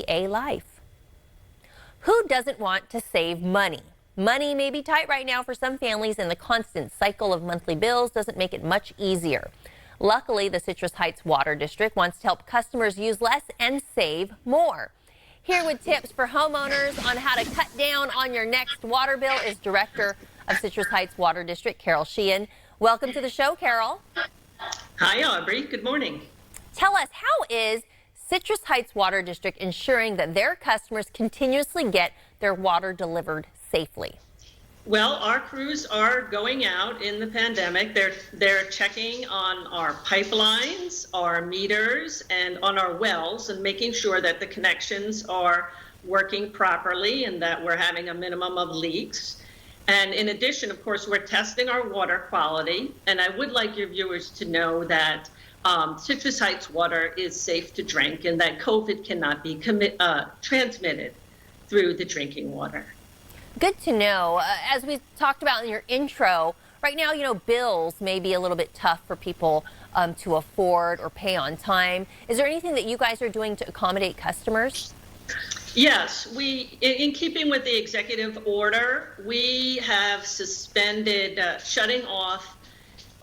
a life. Who doesn't want to save money? Money may be tight right now for some families, and the constant cycle of monthly bills doesn't make it much easier. Luckily, the Citrus Heights Water District wants to help customers use less and save more. Here with tips for homeowners on how to cut down on your next water bill is Director of Citrus Heights Water District, Caryl Sheehan. Welcome to the show, Caryl. Hi, Aubrey. Good morning. Tell us, how is Citrus Heights Water District ensuring that their customers continuously get their water delivered safely? Well, our crews are going out in the pandemic. They're checking on our pipelines, our meters, and on our wells, and making sure that the connections are working properly and that we're having a minimum of leaks. And in addition, of course, we're testing our water quality. And I would like your viewers to know that Citrus Heights water is safe to drink and that COVID cannot be transmitted through the drinking water. Good to know. As we talked about in your intro, right now, bills may be a little bit tough for people to afford or pay on time. Is there anything that you guys are doing to accommodate customers? Yes, in keeping with the executive order, we have suspended shutting off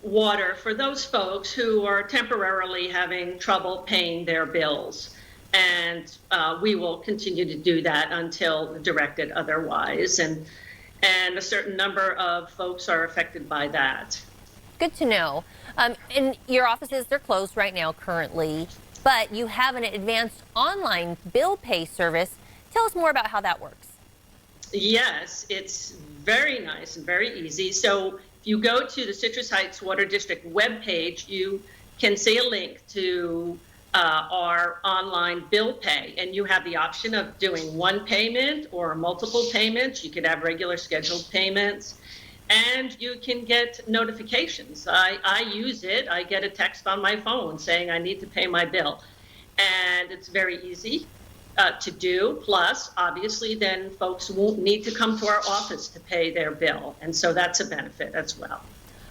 water for those folks who are temporarily having trouble paying their bills. And we will continue to do that until directed otherwise. And a certain number of folks are affected by that. Good to know. And your offices, they're closed right now currently, but you have an advanced online bill pay service. Tell us more about how that works. Yes, it's very nice and very easy. So if you go to the Citrus Heights Water District webpage, you can see a link to our online bill pay, and you have the option of doing one payment or multiple payments. You could have regular scheduled payments, and you can get notifications. I use it. I get a text on my phone saying I need to pay my bill, and it's very easy to do. Plus, obviously, then folks won't need to come to our office to pay their bill, and so that's a benefit as well.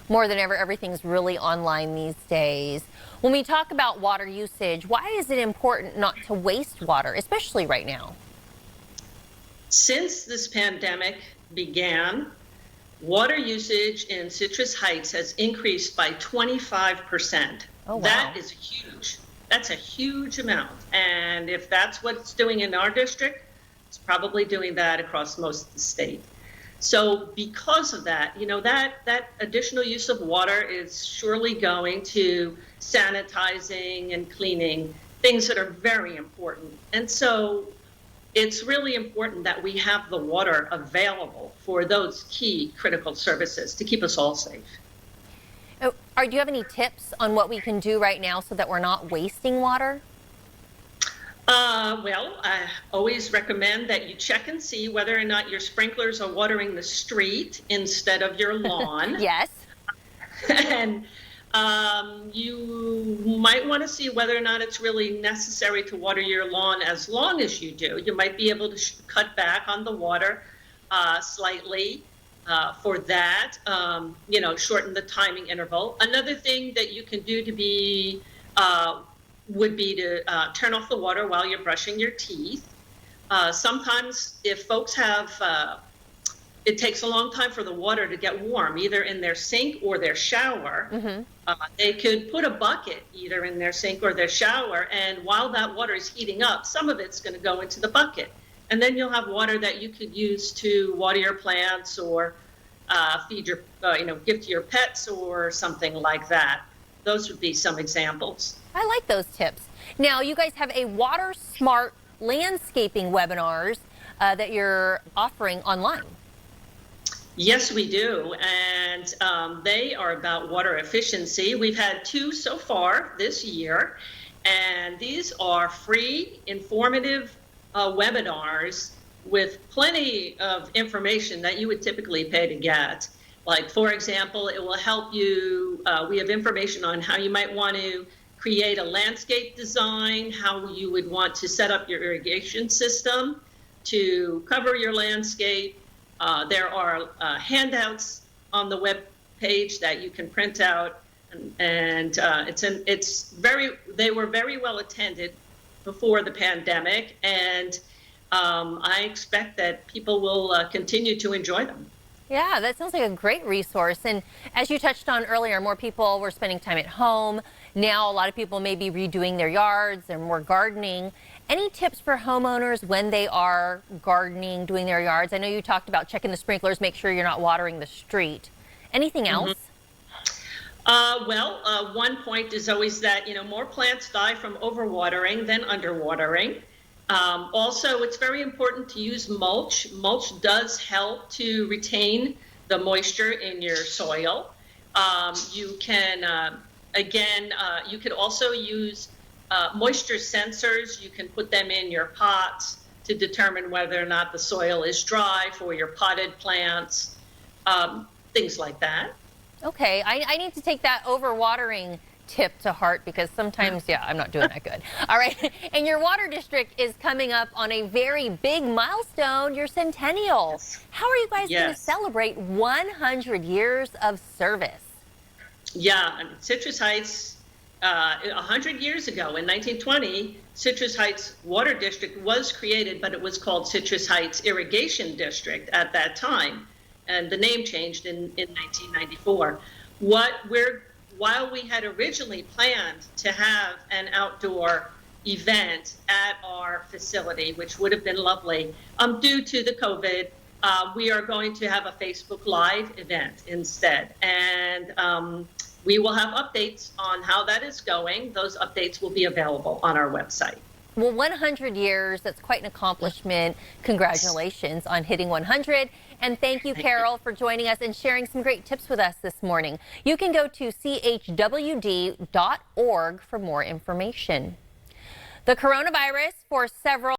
More than ever, everything's really online these days. When we talk about water usage, why is it important not to waste water, especially right now? Since this pandemic began, water usage in Citrus Heights has increased by 25%. Oh, wow. That is huge. That's a huge amount. And if that's what it's doing in our district, it's probably doing that across most of the state. So because of that, that additional use of water is surely going to sanitizing and cleaning, things that are very important. And so it's really important that we have the water available for those key critical services to keep us all safe. Do you have any tips on what we can do right now so that we're not wasting water? Well, I always recommend that you check and see whether or not your sprinklers are watering the street instead of your lawn. Yes. And you might want to see whether or not it's really necessary to water your lawn as long as you do. You might be able to cut back on the water slightly for that, shorten the timing interval. Another thing that you can do would be to turn off the water while you're brushing your teeth. Sometimes if folks have, it takes a long time for the water to get warm, either in their sink or their shower. Mm-hmm. They could put a bucket either in their sink or their shower, and while that water is heating up, some of it's going to go into the bucket. And then you'll have water that you could use to water your plants or feed your, give to your pets or something like that. Those would be some examples. I like those tips. Now, you guys have a water smart landscaping webinars that you're offering online. Yes, we do. And they are about water efficiency. We've had 2 so far this year. And these are free, informative webinars with plenty of information that you would typically pay to get. Like, for example, it will help you, we have information on how you might want to create a landscape design, how you would want to set up your irrigation system to cover your landscape. There are handouts on the web page that you can print out, and they were very well attended before the pandemic, and I expect that people will continue to enjoy them. Yeah, that sounds like a great resource. And as you touched on earlier, more people were spending time at home. Now a lot of people may be redoing their yards and more gardening. Any tips for homeowners when they are gardening, doing their yards? I know you talked about checking the sprinklers, make sure you're not watering the street. Anything else? One point is always that, more plants die from overwatering than underwatering. Also, it's very important to use mulch. Mulch does help to retain the moisture in your soil. You can, you could also use moisture sensors. You can put them in your pots to determine whether or not the soil is dry for your potted plants, things like that. Okay, I need to take that overwatering tip to heart because sometimes, yeah, I'm not doing that good. All right, and your water district is coming up on a very big milestone, your Centennial. Yes. How are you guys going to Yes. celebrate 100 years of service? Yeah, I mean, Citrus Heights, 100 years ago in 1920, Citrus Heights Water District was created, but it was called Citrus Heights Irrigation District at that time. And the name changed in 1994. While we had originally planned to have an outdoor event at our facility, which would have been lovely, due to the COVID, we are going to have a Facebook Live event instead. And we will have updates on how that is going. Those updates will be available on our website. Well, 100 years, that's quite an accomplishment. Congratulations on hitting 100. And thank you, Caryl, for joining us and sharing some great tips with us this morning. You can go to chwd.org for more information. The coronavirus for several